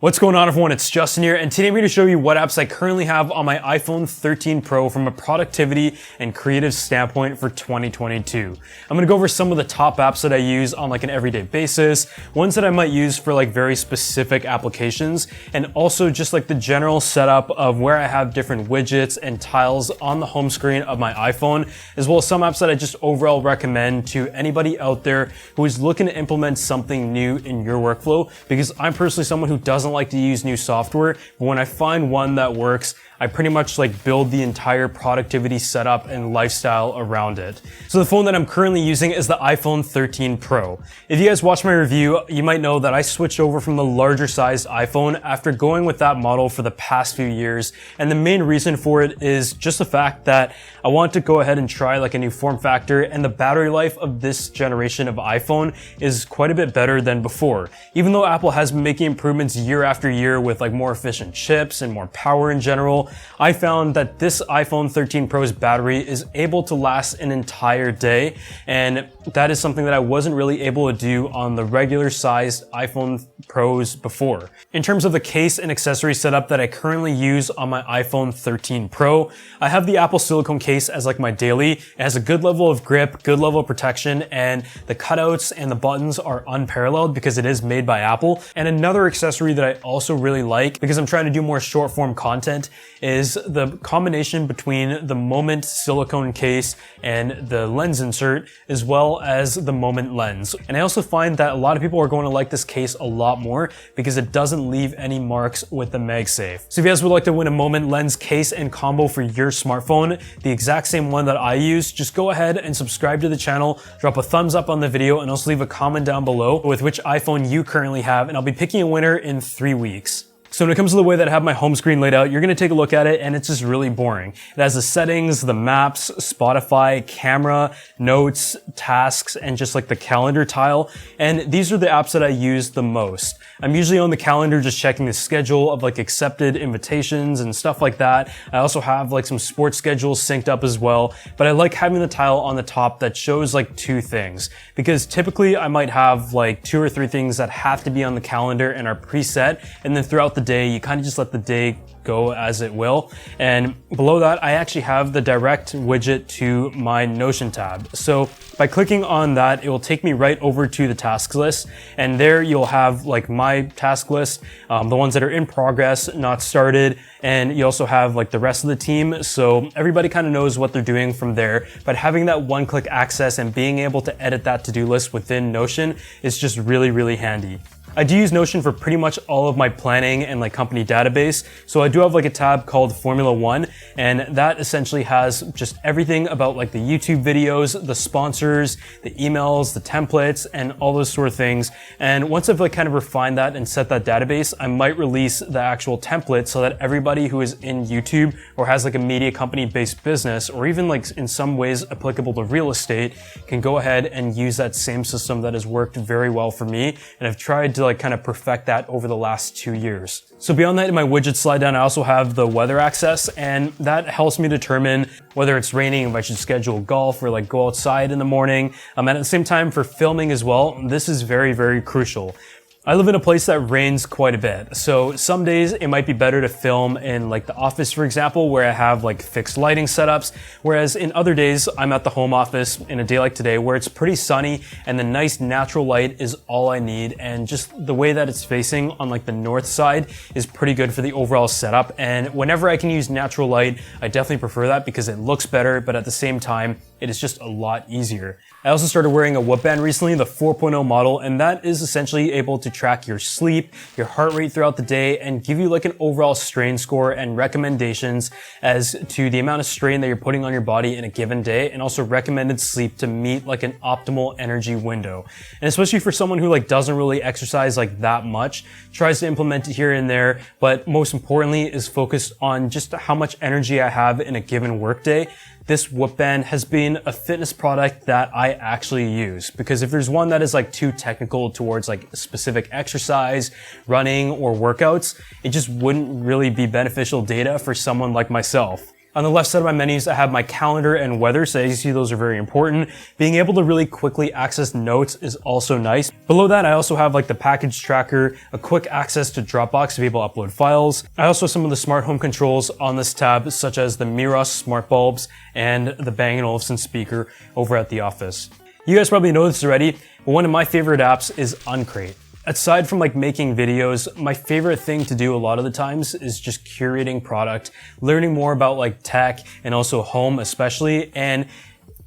What's going on, everyone? It's Justin here, and today I'm going to show you what apps I currently have on my iPhone 13 Pro from a productivity and creative standpoint for 2022. I'm going to go over some of the top apps that I use on like an everyday basis, ones that I might use for like very specific applications, and also just like the general setup of where I have different widgets and tiles on the home screen of my iPhone, as well as some apps that I just overall recommend to anybody out there who is looking to implement something new in your workflow, because I'm personally someone who doesn't like to use new software, but when I find one that works, I pretty much like build the entire productivity setup and lifestyle around it. So the phone that I'm currently using is the iPhone 13 Pro. If you guys watched my review, you might know that I switched over from the larger sized iPhone after going with that model for the past few years. And the main reason for it is just the fact that I want to go ahead and try like a new form factor, and the battery life of this generation of iPhone is quite a bit better than before. Even though Apple has been making improvements year after year with like more efficient chips and more power in general, I found that this iPhone 13 Pro's battery is able to last an entire day, and that is something that I wasn't really able to do on the regular sized iPhone Pros before. In terms of the case and accessory setup that I currently use on my iPhone 13 Pro, I have the Apple silicone case as like my daily. It has a good level of grip, good level of protection, and the cutouts and the buttons are unparalleled because it is made by Apple. And another accessory that I also really like, because I'm trying to do more short form content, is the combination between the Moment silicone case and the lens insert, as well as the Moment lens. And I also find that a lot of people are going to like this case a lot more because it doesn't leave any marks with the MagSafe. So if you guys would like to win a Moment lens case and combo for your smartphone, the exact same one that I use, just go ahead and subscribe to the channel, drop a thumbs up on the video, and also leave a comment down below with which iPhone you currently have, and I'll be picking a winner in 3 weeks. So when it comes to the way that I have my home screen laid out, you're going to take a look at it and it's just really boring. It has the settings, the maps, Spotify, camera, notes, tasks, and just like the calendar tile. And these are the apps that I use the most. I'm usually on the calendar just checking the schedule of like accepted invitations and stuff like that. I also have like some sports schedules synced up as well, but I like having the tile on the top that shows like two things, because typically I might have like 2 or 3 things that have to be on the calendar and are preset, and then throughout the day, you kind of just let the day go as it will. And below that, I actually have the direct widget to my Notion tab. So by clicking on that, it will take me right over to the tasks list. And there you'll have like my task list, the ones that are in progress, not started. And you also have like the rest of the team. So everybody kind of knows what they're doing from there. But having that one-click access and being able to edit that to-do list within Notion is just really, really handy. I do use Notion for pretty much all of my planning and like company database. So I do have like a tab called Formula One, and that essentially has just everything about like the YouTube videos, the sponsors, the emails, the templates, and all those sort of things. And once I've like kind of refined that and set that database, I might release the actual template so that everybody who is in YouTube or has like a media company based business, or even like in some ways applicable to real estate, can go ahead and use that same system that has worked very well for me. And I've tried to like kind of perfect that over the last 2 years. So beyond that, in my widget slide down, I also have the weather access, and that helps me determine whether it's raining, if I should schedule golf or like go outside in the morning. And at the same time for filming as well, this is very, very crucial. I live in a place that rains quite a bit. So some days it might be better to film in like the office, for example, where I have like fixed lighting setups. Whereas in other days, I'm at the home office in a day like today where it's pretty sunny and the nice natural light is all I need. And just the way that it's facing on like the north side is pretty good for the overall setup. And whenever I can use natural light, I definitely prefer that because it looks better, but at the same time, it is just a lot easier. I also started wearing a Whoop band recently, the 4.0 model, and that is essentially able to track your sleep, your heart rate throughout the day, and give you like an overall strain score and recommendations as to the amount of strain that you're putting on your body in a given day, and also recommended sleep to meet like an optimal energy window. And especially for someone who like doesn't really exercise like that much, tries to implement it here and there, but most importantly is focused on just how much energy I have in a given workday. This Whoop band has been a fitness product that I actually use, because if there's one that is like too technical towards like specific exercise, running, or workouts, it just wouldn't really be beneficial data for someone like myself. On the left side of my menus, I have my calendar and weather, so as you see, those are very important. Being able to really quickly access notes is also nice. Below that, I also have like the package tracker, a quick access to Dropbox to be able to upload files. I also have some of the smart home controls on this tab, such as the Miros smart bulbs and the Bang & Olufsen speaker over at the office. You guys probably know this already, but one of my favorite apps is Uncrate. Aside from like making videos, my favorite thing to do a lot of the times is just curating product, learning more about like tech and also home especially. And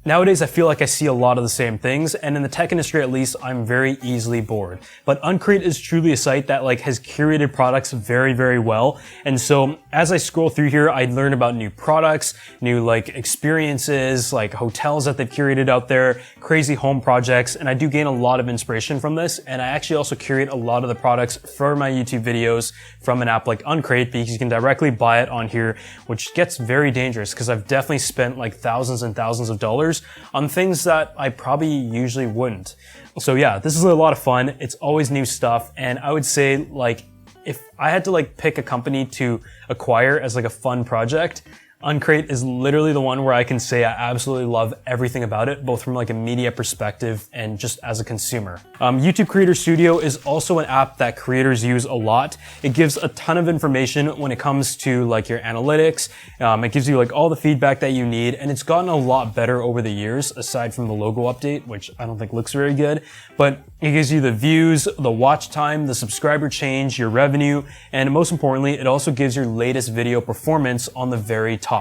nowadays, I feel like I see a lot of the same things, and in the tech industry at least, I'm very easily bored. But Uncrate is truly a site that like has curated products very, very well. And so as I scroll through here, I learn about new products, new like experiences, like hotels that they've curated out there, crazy home projects, and I do gain a lot of inspiration from this. And I actually also curate a lot of the products for my YouTube videos from an app like Uncrate, because you can directly buy it on here, which gets very dangerous because I've definitely spent like thousands and thousands of dollars on things that I probably usually wouldn't. So yeah, this is a lot of fun. It's always new stuff. And I would say like, if I had to like pick a company to acquire as like a fun project, Uncrate is literally the one where I can say I absolutely love everything about it, both from like a media perspective and just as a consumer. YouTube Creator Studio is also an app that creators use a lot. It gives a ton of information when it comes to like your analytics. It gives you like all the feedback that you need, and it's gotten a lot better over the years, aside from the logo update, which I don't think looks very good. But it gives you the views, the watch time, the subscriber change, your revenue, and most importantly, it also gives your latest video performance on the very top.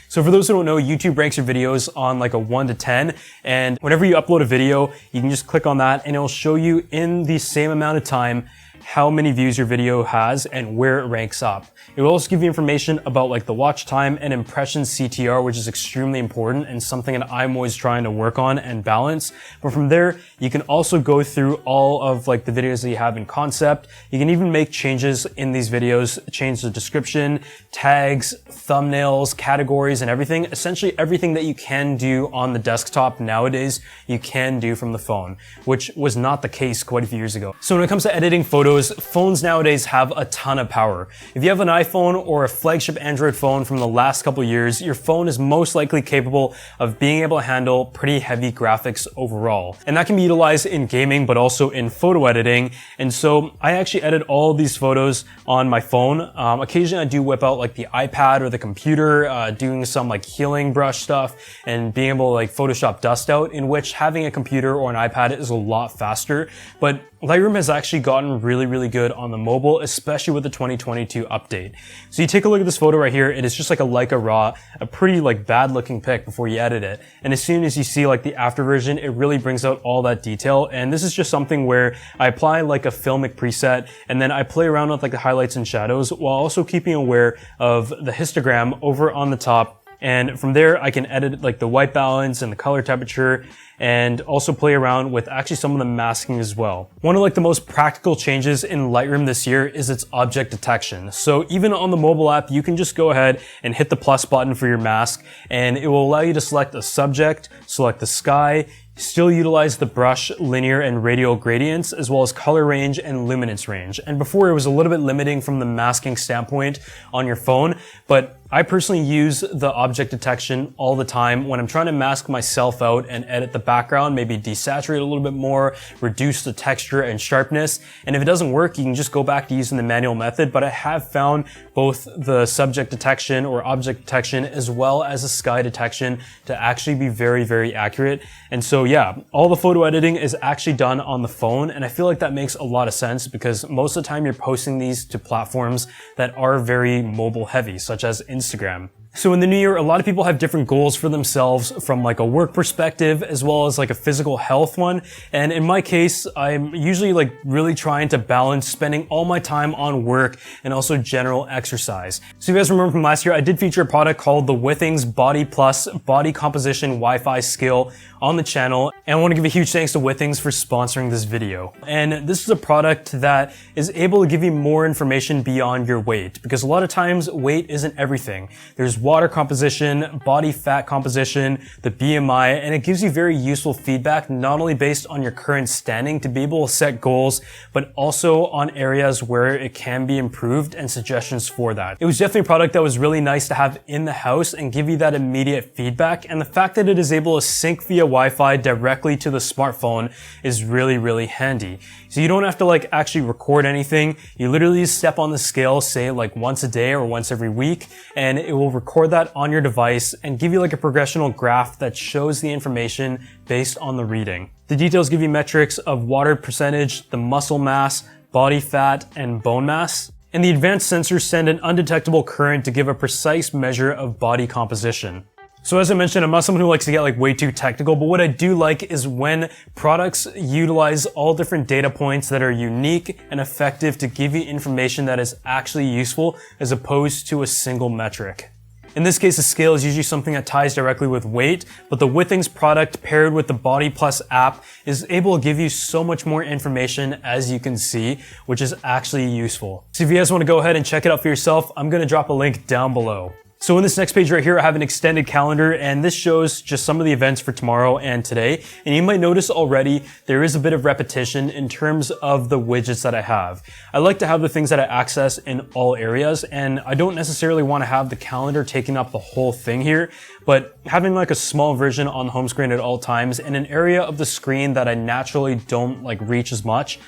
So for those who don't know, YouTube ranks your videos on like a 1 to 10, and whenever you upload a video, you can just click on that and it'll show you in the same amount of time how many views your video has and where it ranks up. It will also give you information about like the watch time and impressions CTR, which is extremely important and something that I'm always trying to work on and balance. But from there, you can also go through all of like the videos that you have in concept. You can even make changes in these videos, change the description, tags, thumbnails, categories, and everything. Essentially everything that you can do on the desktop nowadays, you can do from the phone, which was not the case quite a few years ago. So when it comes to editing photos, phones nowadays have a ton of power. If you have an iPhone or a flagship Android phone from the last couple years, your phone is most likely capable of being able to handle pretty heavy graphics overall. And that can be utilized in gaming, but also in photo editing. And so I actually edit all of these photos on my phone. Occasionally I do whip out like the iPad or the computer, doing some like healing brush stuff and being able to like Photoshop dust out, in which having a computer or an iPad is a lot faster. But Lightroom has actually gotten really good on the mobile, especially with the 2022 update. So you take a look at this photo right here. It is just like a Leica RAW, a pretty like bad looking pic before you edit it. And as soon as you see like the after version, it really brings out all that detail. And this is just something where I apply like a filmic preset and then I play around with like the highlights and shadows while also keeping aware of the histogram over on the top. And from there, I can edit like the white balance and the color temperature, and also play around with actually some of the masking as well. One of like the most practical changes in Lightroom this year is its object detection. So even on the mobile app, you can just go ahead and hit the plus button for your mask, and it will allow you to select a subject, select the sky, still utilize the brush, linear, and radial gradients, as well as color range and luminance range. And before, it was a little bit limiting from the masking standpoint on your phone, but I personally use the object detection all the time when I'm trying to mask myself out and edit the background, maybe desaturate a little bit more, reduce the texture and sharpness. And if it doesn't work, you can just go back to using the manual method. But I have found both the subject detection or object detection as well as the sky detection to actually be very accurate. And so yeah, all the photo editing is actually done on the phone. And I feel like that makes a lot of sense because most of the time you're posting these to platforms that are very mobile heavy, such as Instagram. So in the new year, a lot of people have different goals for themselves from like a work perspective as well as like a physical health one. And in my case, I'm usually like really trying to balance spending all my time on work and also general exercise. So if you guys remember from last year, I did feature a product called the Withings Body Plus Body Composition Wi-Fi Skill on the channel. And I want to give a huge thanks to Withings for sponsoring this video. And this is a product that is able to give you more information beyond your weight, because a lot of times weight isn't everything. There's water composition, body fat composition, the BMI, and it gives you very useful feedback, not only based on your current standing to be able to set goals, but also on areas where it can be improved and suggestions for that. It was definitely a product that was really nice to have in the house and give you that immediate feedback. And the fact that it is able to sync via Wi-Fi directly to the smartphone is really, really handy. So you don't have to like actually record anything. You literally step on the scale, say like once a day or once every week, and it will record that on your device and give you like a progressional graph that shows the information based on the reading. The details give you metrics of water percentage, the muscle mass, body fat, and bone mass. And the advanced sensors send an undetectable current to give a precise measure of body composition. So as I mentioned, I'm not someone who likes to get like way too technical, but what I do like is when products utilize all different data points that are unique and effective to give you information that is actually useful as opposed to a single metric. In this case, the scale is usually something that ties directly with weight, but the Withings product paired with the Body Plus app is able to give you so much more information, as you can see, which is actually useful. So if you guys want to go ahead and check it out for yourself, I'm going to drop a link down below. So in this next page right here, I have an extended calendar, and this shows just some of the events for tomorrow and today. And you might notice already there is a bit of repetition in terms of the widgets that I have. I like to have the things that I access in all areas, and I don't necessarily want to have the calendar taking up the whole thing here, but having like a small version on the home screen at all times in an area of the screen that I naturally don't like reach as much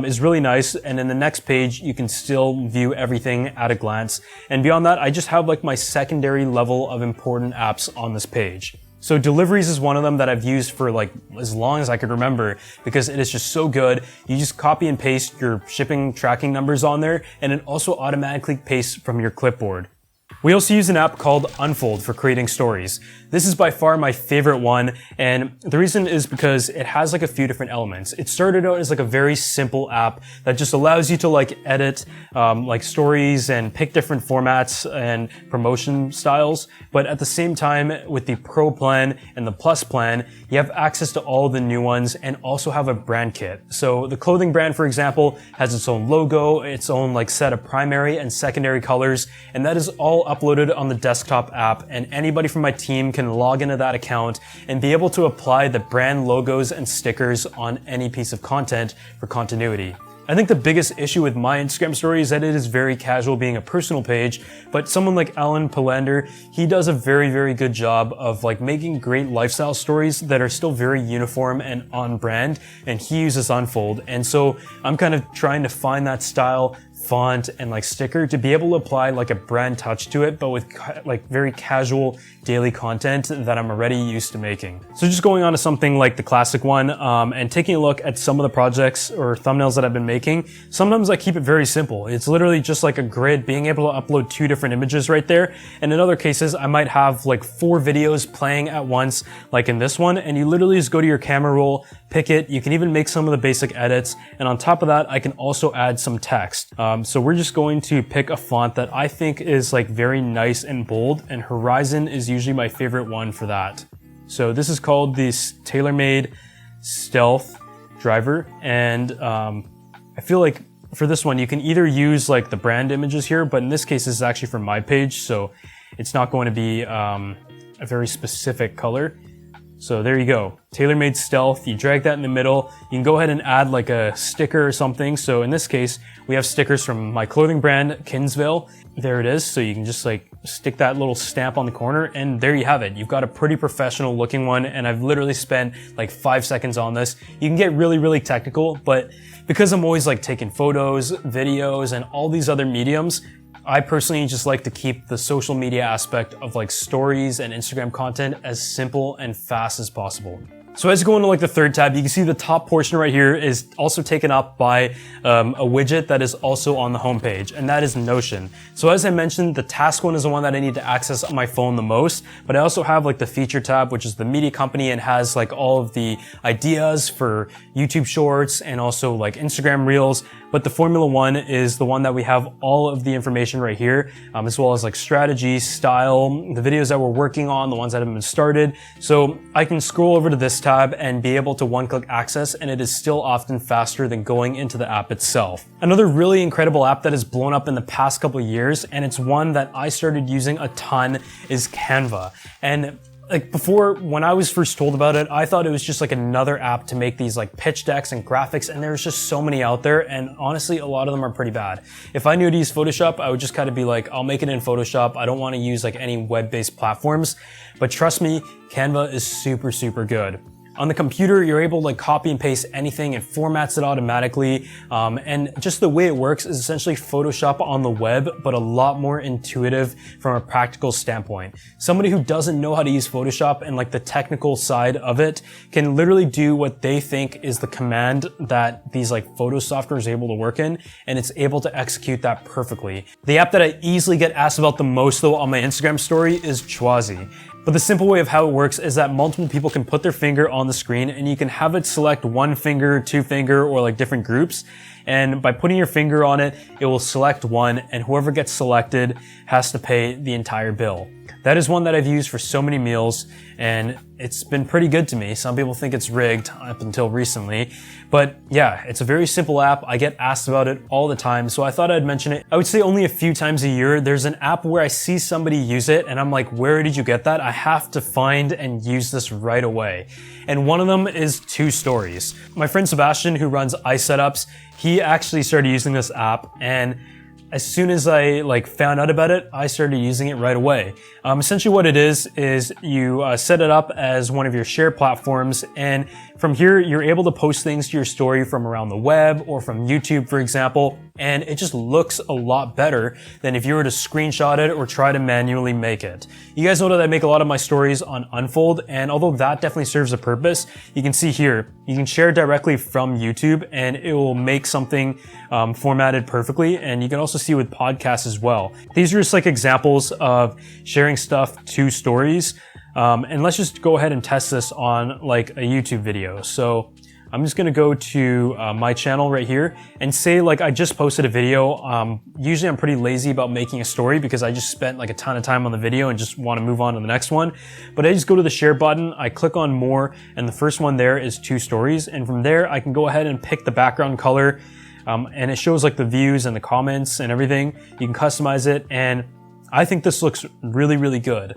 is really nice. And in the next page, you can still view everything at a glance. And beyond that, I just have like my secondary level of important apps on this page. So Deliveries is one of them that I've used for like as long as I could remember because it is just so good. You just copy and paste your shipping tracking numbers on there, and it also automatically pastes from your clipboard. We also use an app called Unfold for creating stories. This is by far my favorite one, and the reason is because it has like a few different elements. It started out as like a very simple app that just allows you to like edit like stories and pick different formats and promotion styles. But at the same time, with the Pro plan and the Plus plan, you have access to all the new ones and also have a brand kit. So the clothing brand, for example, has its own logo, its own like set of primary and secondary colors, and that is all uploaded on the desktop app, and anybody from my team can log into that account and be able to apply the brand logos and stickers on any piece of content for continuity. I think the biggest issue with my Instagram story is that it is very casual, being a personal page, but someone like Alan Palander, he does a very, very good job of like making great lifestyle stories that are still very uniform and on brand, and he uses Unfold. And so I'm kind of trying to find that style, font, and like sticker to be able to apply like a brand touch to it, but with like very casual daily content that I'm already used to making. So just going on to something like the classic one, and taking a look at some of the projects or thumbnails that I've been making, sometimes I keep it very simple. It's literally just like a grid, being able to upload 2 different images right there. And in other cases, I might have like 4 videos playing at once, like in this one, and you literally just go to your camera roll, pick it. You can even make some of the basic edits. And on top of that, I can also add some text. So we're just going to pick a font that I think is like very nice and bold, and Horizon is usually my favorite one for that. So this is called the TaylorMade Stealth Driver, and I feel like for this one you can either use like the brand images here, but in this case this is actually from my page, so it's not going to be a very specific color. So there you go, TaylorMade Stealth. You drag that in the middle. You can go ahead and add like a sticker or something. So in this case, we have stickers from my clothing brand, Kinsville. There it is. So you can just like stick that little stamp on the corner, and there you have it. You've got a pretty professional looking one, and I've literally spent like 5 seconds on this. You can get really, really technical, but because I'm always like taking photos, videos, and all these other mediums, I personally just like to keep the social media aspect of like stories and Instagram content as simple and fast as possible. So as you go into like the third tab, you can see the top portion right here is also taken up by a widget that is also on the homepage, and that is Notion. So as I mentioned, the task one is the one that I need to access on my phone the most, but I also have like the feature tab, which is the media company, and has like all of the ideas for YouTube shorts and also like Instagram reels. But the Formula One is the one that we have all of the information right here, as well as like strategy, style, the videos that we're working on, the ones that have been started. So I can scroll over to this tab tab and be able to one-click access, and it is still often faster than going into the app itself. Another really incredible app that has blown up in the past couple of years, and it's one that I started using a ton, is Canva. And like before, when I was first told about it, I thought it was just like another app to make these like pitch decks and graphics, and there's just so many out there, and honestly, a lot of them are pretty bad. If I knew to use Photoshop, I would just kind of be like, I'll make it in Photoshop. I don't want to use like any web-based platforms, but trust me, Canva is super, super good. On the computer, you're able to like copy and paste anything and formats it automatically. And just the way it works is essentially Photoshop on the web, but a lot more intuitive from a practical standpoint. Somebody who doesn't know how to use Photoshop and like the technical side of it can literally do what they think is the command that these like photo software is able to work in, and it's able to execute that perfectly. The app that I easily get asked about the most though on my Instagram story is Chwazi. But the simple way of how it works is that multiple people can put their finger on the screen, and you can have it select one finger, two finger, or like different groups. And by putting your finger on it, it will select one, and whoever gets selected has to pay the entire bill. That is one that I've used for so many meals, and it's been pretty good to me. Some people think it's rigged up until recently, but yeah, it's a very simple app. I get asked about it all the time, so I thought I'd mention it. I would say only a few times a year, there's an app where I see somebody use it, and I'm like, where did you get that? I have to find and use this right away. And one of them is toStories. My friend Sebastian, who runs iSetups, he actually started using this app, and as soon as I found out about it, I started using it right away. Essentially what it is you set it up as one of your share platforms, and from here, you're able to post things to your story from around the web or from YouTube, for example, and it just looks a lot better than if you were to screenshot it or try to manually make it. You guys know that I make a lot of my stories on Unfold, and although that definitely serves a purpose, you can see here, you can share directly from YouTube and it will make something formatted perfectly, and you can also see with podcasts as well. These are just like examples of sharing stuff to stories. And let's just go ahead and test this on like a YouTube video. So I'm just gonna go to my channel right here and say like I just posted a video. Usually I'm pretty lazy about making a story because I just spent like a ton of time on the video and just want to move on to the next one. But I just go to the share button, I click on more, and the first one there is toStories. And from there, I can go ahead and pick the background color. And it shows like the views and the comments and everything. You can customize it, and I think this looks really, really good.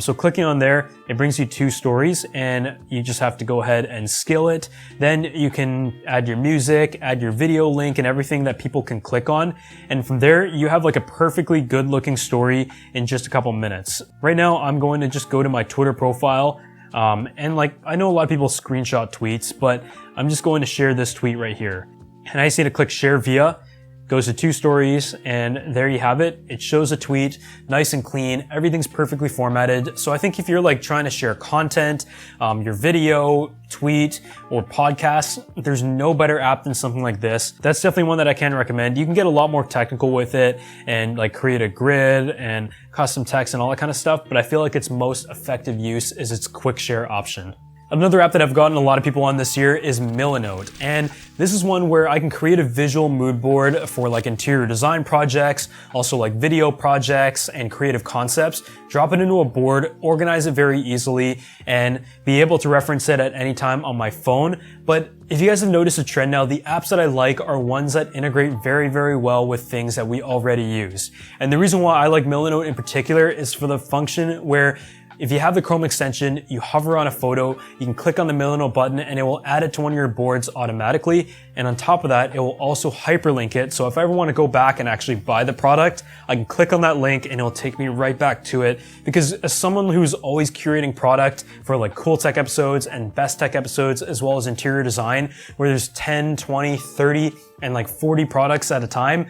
So clicking on there, it brings you toStories, and you just have to go ahead and scale it. Then you can add your music, add your video link, and everything that people can click on. And from there, you have like a perfectly good looking story in just a couple minutes. Right now, I'm going to just go to my Twitter profile. And like, I know a lot of people screenshot tweets, but I'm just going to share this tweet right here. And I just need to click share via. Goes to toStories, and there you have it. It shows a tweet, nice and clean. Everything's perfectly formatted. So I think if you're like trying to share content, your video, tweet, or podcast, there's no better app than something like this. That's definitely one that I can recommend. You can get a lot more technical with it and like create a grid and custom text and all that kind of stuff, but I feel like its most effective use is its quick share option. Another app that I've gotten a lot of people on this year is Milanote, and this is one where I can create a visual mood board for like interior design projects, also like video projects and creative concepts, drop it into a board, organize it very easily, and be able to reference it at any time on my phone. But if you guys have noticed a trend now, the apps that I like are ones that integrate very, very well with things that we already use. And the reason why I like Milanote in particular is for the function where if you have the Chrome extension, you hover on a photo, you can click on the Milanote button and it will add it to one of your boards automatically. And on top of that, it will also hyperlink it. So if I ever want to go back and actually buy the product, I can click on that link and it'll take me right back to it. Because as someone who's always curating product for like cool tech episodes and best tech episodes, as well as interior design, where there's 10, 20, 30, and like 40 products at a time,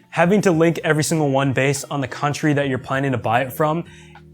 having to link every single one based on the country that you're planning to buy it from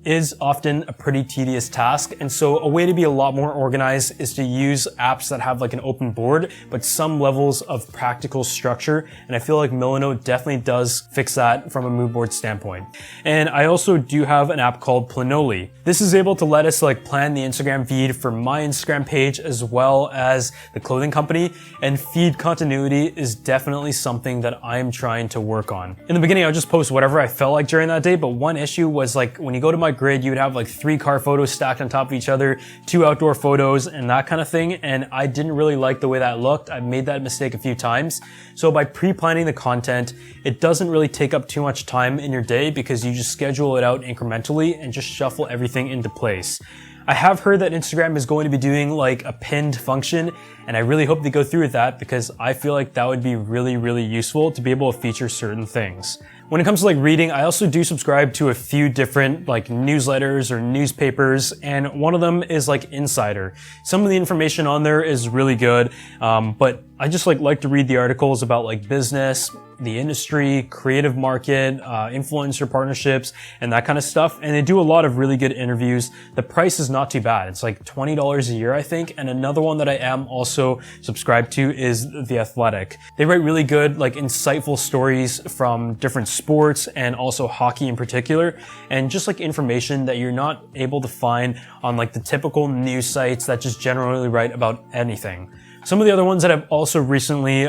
is often a pretty tedious task. And so a way to be a lot more organized is to use apps that have like an open board, but some levels of practical structure. And I feel like Milanote definitely does fix that from a mood board standpoint. And I also do have an app called Planoly. This is able to let us like plan the Instagram feed for my Instagram page as well as the clothing company. And feed continuity is definitely something that I'm trying to work on. In the beginning, I would just post whatever I felt like during that day. But one issue was like when you go to my format grid, you would have like 3 car photos stacked on top of each other, 2 outdoor photos, and that kind of thing. And I didn't really like the way that looked. I've made that mistake a few times. So by pre-planning the content, it doesn't really take up too much time in your day because you just schedule it out incrementally and just shuffle everything into place. I have heard that Instagram is going to be doing like a pinned function, and I really hope they go through with that because I feel like that would be really, really useful to be able to feature certain things. When it comes to like reading, I also do subscribe to a few different like newsletters or newspapers, and one of them is like Insider. Some of the information on there is really good, but I just like to read the articles about like business, the industry, creative market, influencer partnerships, and that kind of stuff. And they do a lot of really good interviews. The price is not too bad. It's like $20 a year, I think. And another one that I am also subscribed to is The Athletic. They write really good, like insightful stories from different sports and also hockey in particular. And just like information that you're not able to find on like the typical news sites that just generally write about anything. Some of the other ones that I've also recently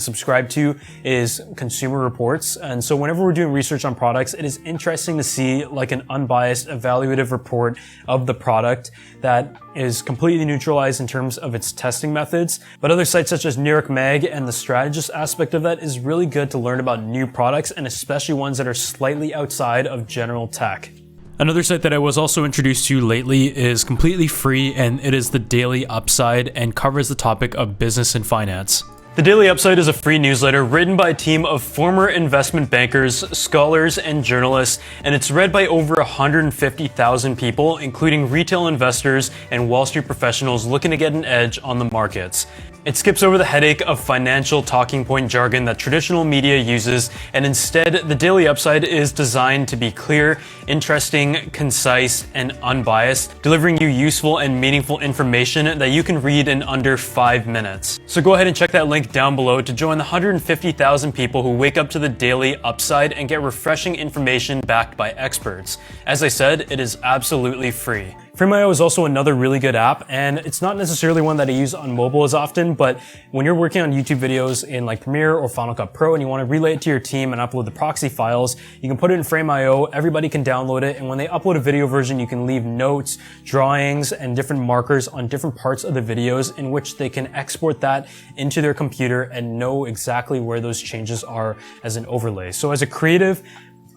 subscribed to is Consumer Reports. And so whenever we're doing research on products, it is interesting to see like an unbiased evaluative report of the product that is completely neutralized in terms of its testing methods. But other sites such as New York Mag and the strategist aspect of that is really good to learn about new products, and especially ones that are slightly outside of general tech. Another site that I was also introduced to lately is completely free, and it is the Daily Upside and covers the topic of business and finance. The Daily Upside is a free newsletter written by a team of former investment bankers, scholars, and journalists, and it's read by over 150,000 people, including retail investors and Wall Street professionals looking to get an edge on the markets. It skips over the headache of financial talking point jargon that traditional media uses, and instead, the Daily Upside is designed to be clear, interesting, concise, and unbiased, delivering you useful and meaningful information that you can read in under 5 minutes. So go ahead and check that link down below to join the 150,000 people who wake up to the Daily Upside and get refreshing information backed by experts. As I said, it is absolutely free. Frame.io is also another really good app, and it's not necessarily one that I use on mobile as often, but when you're working on YouTube videos in like Premiere or Final Cut Pro and you want to relay it to your team and upload the proxy files, you can put it in Frame.io, everybody can download it, and when they upload a video version, you can leave notes, drawings, and different markers on different parts of the videos in which they can export that into their computer and know exactly where those changes are as an overlay. So as a creative,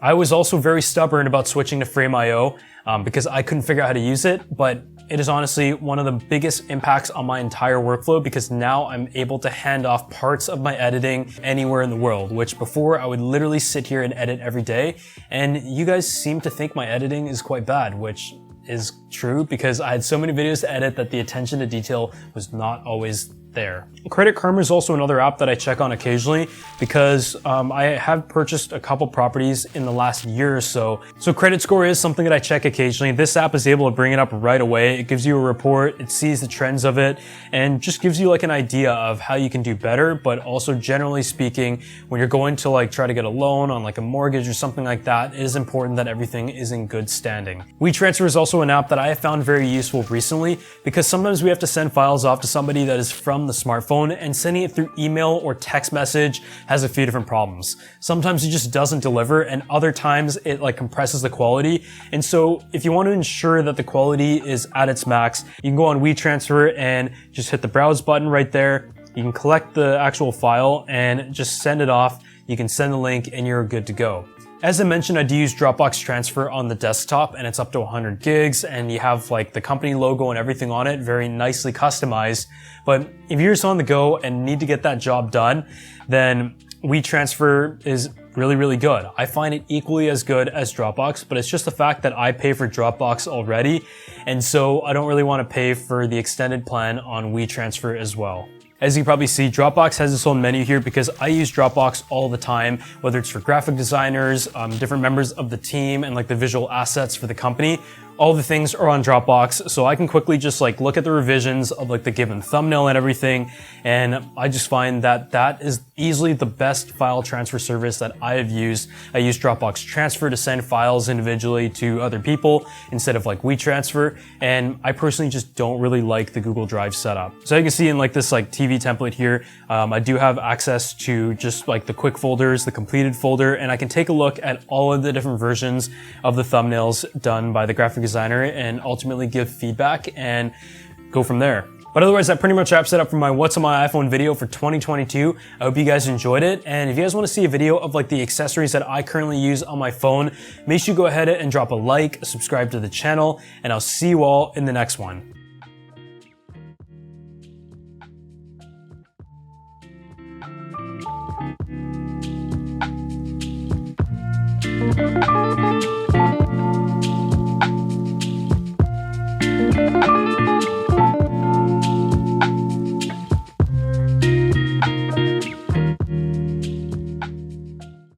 I was also very stubborn about switching to Frame.io because I couldn't figure out how to use it, but it is honestly one of the biggest impacts on my entire workflow because now I'm able to hand off parts of my editing anywhere in the world, which before I would literally sit here and edit every day. And you guys seem to think my editing is quite bad, which is true because I had so many videos to edit that the attention to detail was not always there. Credit Karma is also another app that I check on occasionally because I have purchased a couple properties in the last year or so. So credit score is something that I check occasionally. This app is able to bring it up right away. It gives you a report, it sees the trends of it, and just gives you like an idea of how you can do better. But also generally speaking, when you're going to like try to get a loan on like a mortgage or something like that, it is important that everything is in good standing. WeTransfer is also an app that I have found very useful recently because sometimes we have to send files off to somebody that is from the smartphone, and sending it through email or text message has a few different problems. Sometimes it just doesn't deliver, and other times it like compresses the quality. And so if you want to ensure that the quality is at its max, you can go on WeTransfer and just hit the browse button right there. You can collect the actual file and just send it off. You can send the link and you're good to go. As I mentioned, I do use Dropbox Transfer on the desktop, and it's up to 100 gigs, and you have like the company logo and everything on it, very nicely customized. But if you're just on the go and need to get that job done, then WeTransfer is really, really good. I find it equally as good as Dropbox, but it's just the fact that I pay for Dropbox already, and so I don't really want to pay for the extended plan on WeTransfer as well. As you can probably see, Dropbox has its own menu here because I use Dropbox all the time, whether it's for graphic designers, different members of the team, and like the visual assets for the company, all the things are on Dropbox, so I can quickly just like look at the revisions of like the given thumbnail and everything, and I just find that that is easily the best file transfer service that I have used. I use Dropbox Transfer to send files individually to other people instead of like WeTransfer, and I personally just don't really like the Google Drive setup. So you can see in like this like TV template here, I do have access to just like the quick folders, the completed folder, and I can take a look at all of the different versions of the thumbnails done by the graphic designer and ultimately give feedback and go from there. But otherwise, that pretty much wraps it up for my What's on My iPhone video for 2022. I hope you guys enjoyed it. And if you guys want to see a video of like the accessories that I currently use on my phone, make sure you go ahead and drop a like, subscribe to the channel, and I'll see you all in the next one.